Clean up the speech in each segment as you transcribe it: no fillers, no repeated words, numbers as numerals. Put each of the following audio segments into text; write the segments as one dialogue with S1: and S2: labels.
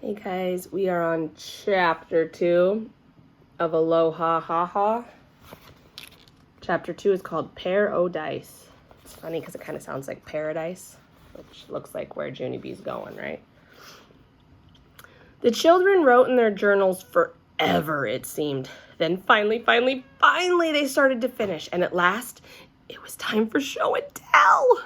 S1: Hey guys, we are on chapter 2 of Aloha Ha Ha. Chapter 2 is called Pair O Dice. It's funny because it kind of sounds like paradise, which looks like where Junie B's going, right? The children wrote in their journals forever, it seemed. Then finally, they started to finish, and at last, it was time for show and tell.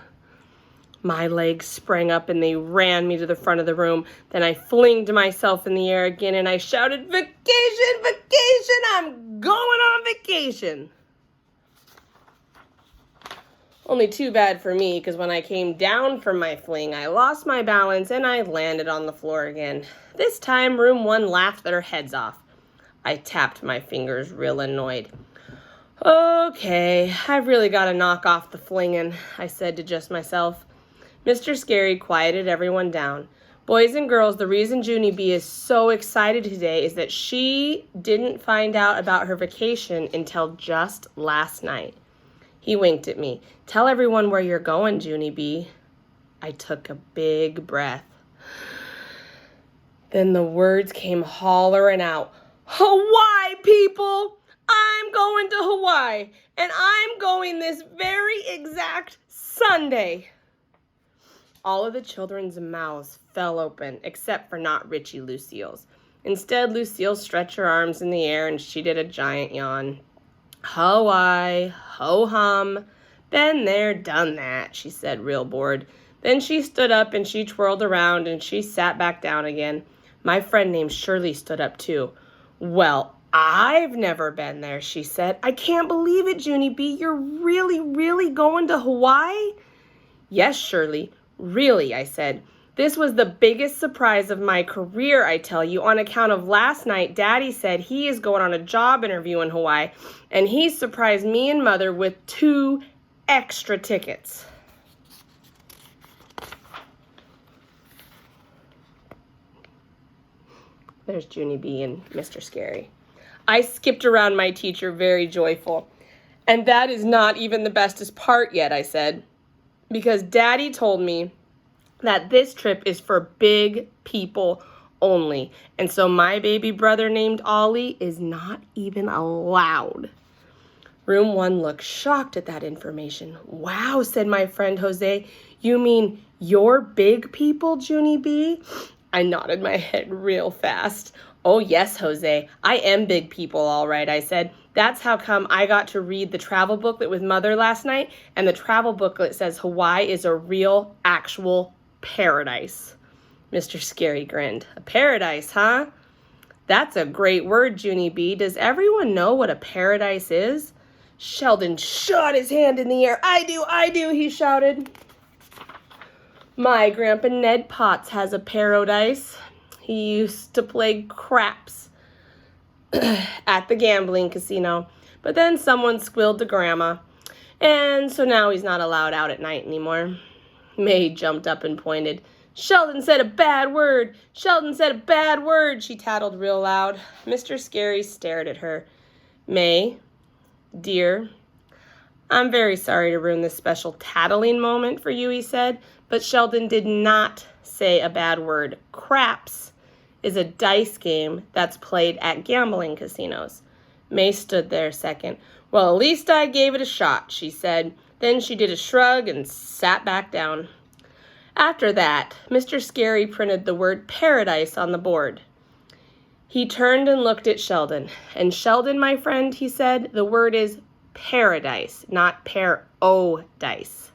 S1: My legs sprang up and they ran me to the front of the room. Then I flinged myself in the air again and I shouted, "Vacation, vacation, I'm going on vacation." Only too bad for me, because when I came down from my fling, I lost my balance and I landed on the floor again. This time, room 1 laughed their heads off. I tapped my fingers real annoyed. "Okay, I've really got to knock off the flinging," I said to just myself. Mr. Scary quieted everyone down. "Boys and girls, the reason Junie B is so excited today is that she didn't find out about her vacation until just last night." He winked at me. "Tell everyone where you're going, Junie B." I took a big breath. Then the words came hollering out. "Hawaii, people! I'm going to Hawaii, and I'm going this very exact Sunday." All of the children's mouths fell open, except for not Richie Lucille's. Instead, Lucille stretched her arms in the air and she did a giant yawn. "Hawaii, ho-hum, been there, done that," she said, real bored. Then she stood up and she twirled around and she sat back down again. My friend named Shirley stood up too. "Well, I've never been there," she said. "I can't believe it, Junie B. You're really going to Hawaii?" "Yes, Shirley. Really," I said. "This was the biggest surprise of my career, I tell you. On account of last night, Daddy said he is going on a job interview in Hawaii, and he surprised me and Mother with 2 extra tickets." There's Junie B and Mr. Scary. I skipped around my teacher, very joyful. "And that is not even the bestest part yet," I said. "Because Daddy told me that this trip is for big people only. And so my baby brother named Ollie is not even allowed." Room 1 looked shocked at that information. "Wow," said my friend Jose. "You mean you're big people, Junie B?" I nodded my head real fast. "Oh yes, Jose, I am big people all right," I said. "That's how come I got to read the travel booklet with Mother last night, and the travel booklet says Hawaii is a real, actual paradise." Mr. Scary grinned. "A paradise, huh? That's a great word, Junie B. Does everyone know what a paradise is?" Sheldon shot his hand in the air. I do, he shouted. "My Grandpa Ned Potts has a paradise. He used to play craps at the gambling casino, but then someone squealed to Grandma, and so now he's not allowed out at night anymore." May jumped up and pointed. "Sheldon said a bad word! Sheldon said a bad word!" she tattled real loud. Mr. Scary stared at her. "May, dear, I'm very sorry to ruin this special tattling moment for you," he said, "but Sheldon did not say a bad word. Craps is a dice game that's played at gambling casinos." May stood there a second. "Well, at least I gave it a shot," she said. Then she did a shrug and sat back down. After that, Mr. Scary printed the word paradise on the board. He turned and looked at Sheldon. "And Sheldon, my friend," he said, "the word is paradise, not pair-o-dice."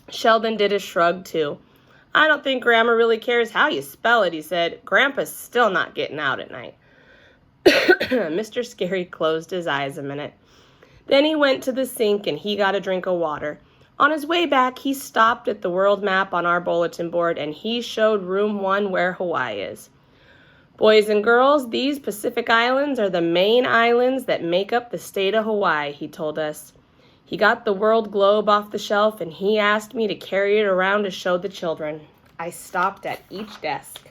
S1: Sheldon did a shrug too. "I don't think Grandma really cares how you spell it," he said. "Grandpa's still not getting out at night." Mr. Scary closed his eyes a minute. Then he went to the sink and he got a drink of water. On his way back, he stopped at the world map on our bulletin board and he showed room 1 where Hawaii is. "Boys and girls, these Pacific Islands are the main islands that make up the state of Hawaii," he told us. He got the world globe off the shelf and he asked me to carry it around to show the children. I stopped at each desk.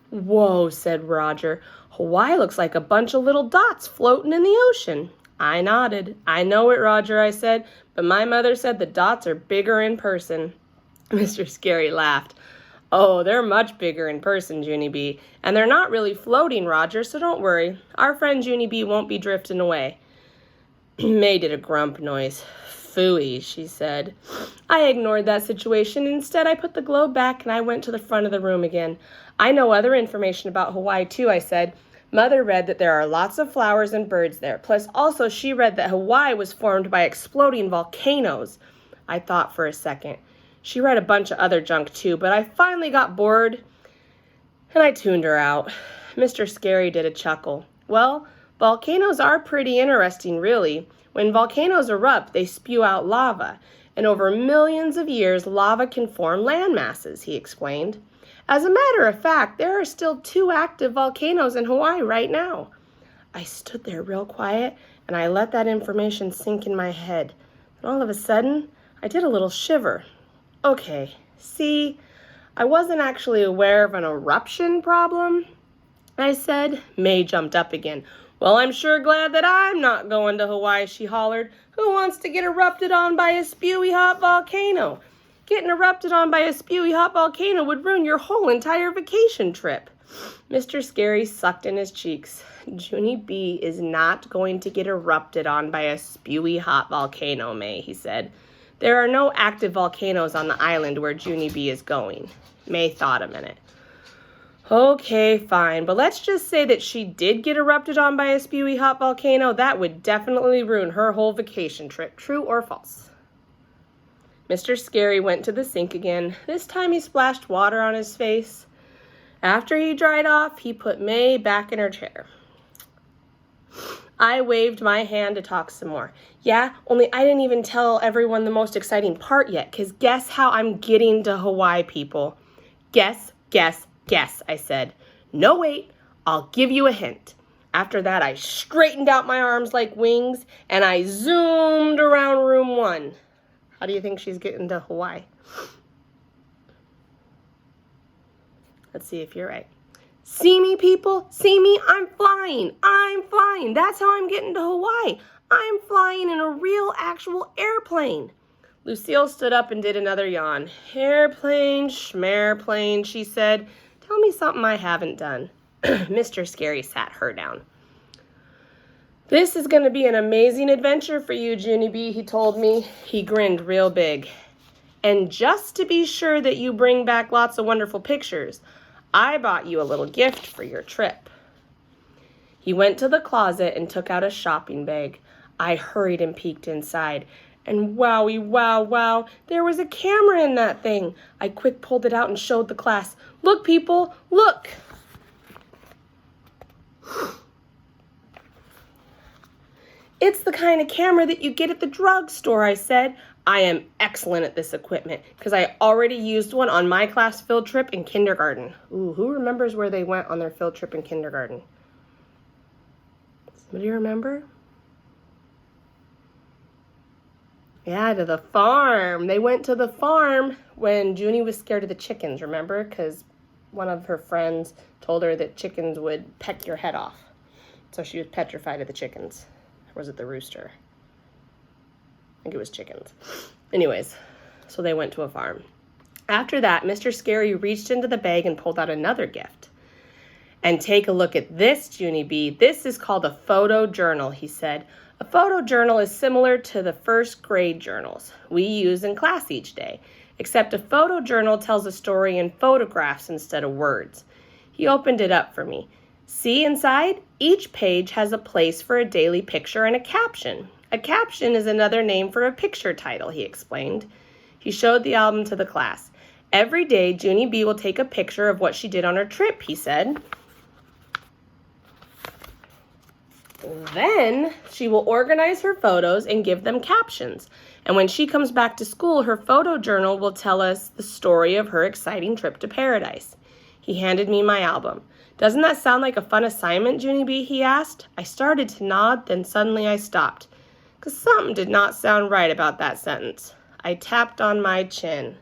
S1: "Whoa," said Roger. "Hawaii looks like a bunch of little dots floating in the ocean." I nodded. "I know it, Roger," I said, "but my mother said the dots are bigger in person." Mr. Scary laughed. Oh, they're much bigger in person, Junie B. And they're not really floating, Roger, so don't worry. Our friend Junie B won't be drifting away. May did a grump noise. Phooey, she said. I ignored that situation. Instead, I put the globe back and I went to the front of the room again. I know other information about Hawaii, too, I said. Mother read that there are lots of flowers and birds there. Plus, also, she read that Hawaii was formed by exploding volcanoes. I thought for a second. She read a bunch of other junk, too, but I finally got bored, and I tuned her out. Mr. Scary did a chuckle. Well, volcanoes are pretty interesting, really. When volcanoes erupt, they spew out lava, and over millions of years, lava can form land masses, he explained. As a matter of fact, there are still 2 active volcanoes in Hawaii right now. I stood there real quiet, and I let that information sink in my head. And all of a sudden, I did a little shiver. Okay, see, I wasn't actually aware of an eruption problem, I said. May jumped up again. Well, I'm sure glad that I'm not going to Hawaii, she hollered. Who wants to get erupted on by a spewy hot volcano? Getting erupted on by a spewy hot volcano would ruin your whole entire vacation trip. Mr. Scary sucked in his cheeks. Junie B is not going to get erupted on by a spewy hot volcano, May, he said. There are no active volcanoes on the island where Junie B is going. May thought a minute. Okay, fine, but let's just say that she did get erupted on by a spewy hot volcano. That would definitely ruin her whole vacation trip. True or false? Mr. Scary went to the sink again. This time he splashed water on his face. After he dried off, he put May back in her chair. I waved my hand to talk some more. Yeah, only I didn't even tell everyone the most exciting part yet, because guess how I'm getting to Hawaii, people? Guess, I said. No, wait, I'll give you a hint. After that, I straightened out my arms like wings, and I zoomed around room 1. How do you think she's getting to Hawaii? Let's see if you're right. See me, people? See me? I'm flying. That's how I'm getting to Hawaii. I'm flying in a real, actual airplane. Lucille stood up and did another yawn. Airplane, schmairplane, she said. Tell me something I haven't done. Mr. Scary sat her down. This is going to be an amazing adventure for you, Junie B, he told me. He grinned real big. And just to be sure that you bring back lots of wonderful pictures, I bought you a little gift for your trip. He went to the closet and took out a shopping bag. I hurried and peeked inside. And wowie, wow, there was a camera in that thing. I quick pulled it out and showed the class. Look, people, look. It's the kind of camera that you get at the drugstore, I said. I am excellent at this equipment because I already used one on my class field trip in kindergarten. Ooh, who remembers where they went on their field trip in kindergarten? Somebody remember? Yeah, to the farm. They went to the farm when Junie was scared of the chickens, remember? Because one of her friends told her that chickens would peck your head off. So she was petrified of the chickens. Or was it the rooster? I think it was chickens. Anyways, so they went to a farm. After that, Mr. Scary reached into the bag and pulled out another gift. And take a look at this, Junie B. This is called a photo journal, he said. A photo journal is similar to the first grade journals we use in class each day, except a photo journal tells a story in photographs instead of words. He opened it up for me. See inside? Each page has a place for a daily picture and a caption. A caption is another name for a picture title, he explained. He showed the album to the class. Every day, Junie B will take a picture of what she did on her trip, he said. Then she will organize her photos and give them captions. And when she comes back to school, her photo journal will tell us the story of her exciting trip to paradise. He handed me my album. Doesn't that sound like a fun assignment, Junie B? He asked. I started to nod, then suddenly I stopped, because something did not sound right about that sentence. I tapped on my chin.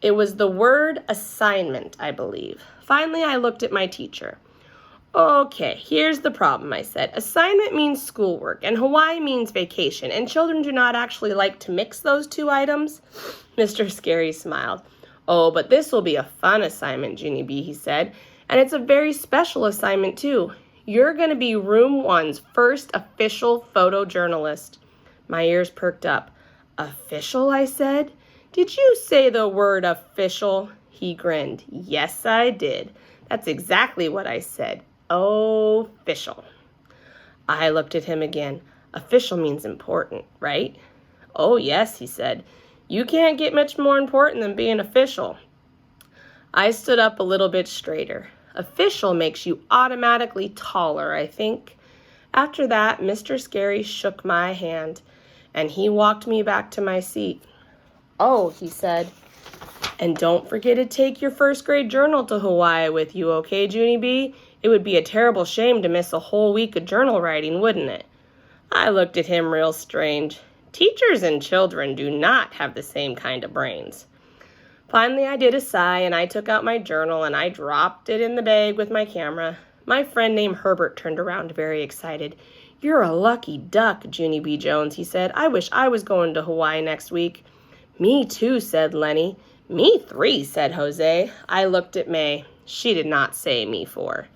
S1: It was the word assignment, I believe. Finally, I looked at my teacher. Okay, here's the problem, I said. Assignment means schoolwork, and Hawaii means vacation, and children do not actually like to mix those two items. Mr. Scary smiled. Oh, but this will be a fun assignment, Junie B, he said. And it's a very special assignment, too. You're going to be Room 1's first official photojournalist. My ears perked up. Official, I said. Did you say the word official? He grinned. Yes, I did. That's exactly what I said. Official. I looked at him again. Official means important, right? Oh, yes, he said. You can't get much more important than being official. I stood up a little bit straighter. Official makes you automatically taller, I think. After that, Mr. Scary shook my hand, and he walked me back to my seat. Oh, he said, and don't forget to take your first grade journal to Hawaii with you, okay, Junie B? It would be a terrible shame to miss a whole week of journal writing, wouldn't it? I looked at him real strange. Teachers and children do not have the same kind of brains. Finally, I did a sigh, and I took out my journal, and I dropped it in the bag with my camera. My friend named Herbert turned around very excited. You're a lucky duck, Junie B. Jones, he said. I wish I was going to Hawaii next week. Me too, said Lenny. Me 3, said Jose. I looked at May. She did not say me 4.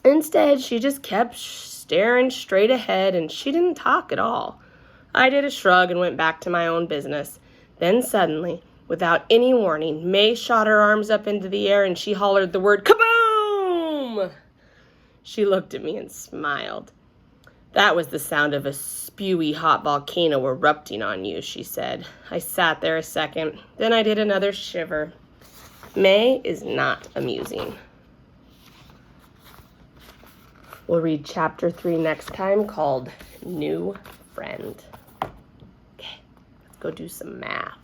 S1: Instead, she just kept staring straight ahead, and she didn't talk at all. I did a shrug and went back to my own business. Then suddenly, without any warning, May shot her arms up into the air and she hollered the word kaboom! She looked at me and smiled. That was the sound of a spewy hot volcano erupting on you, she said. I sat there a second. Then I did another shiver. May is not amusing. We'll read chapter 3 next time, called New Friend. Okay, let's go do some math.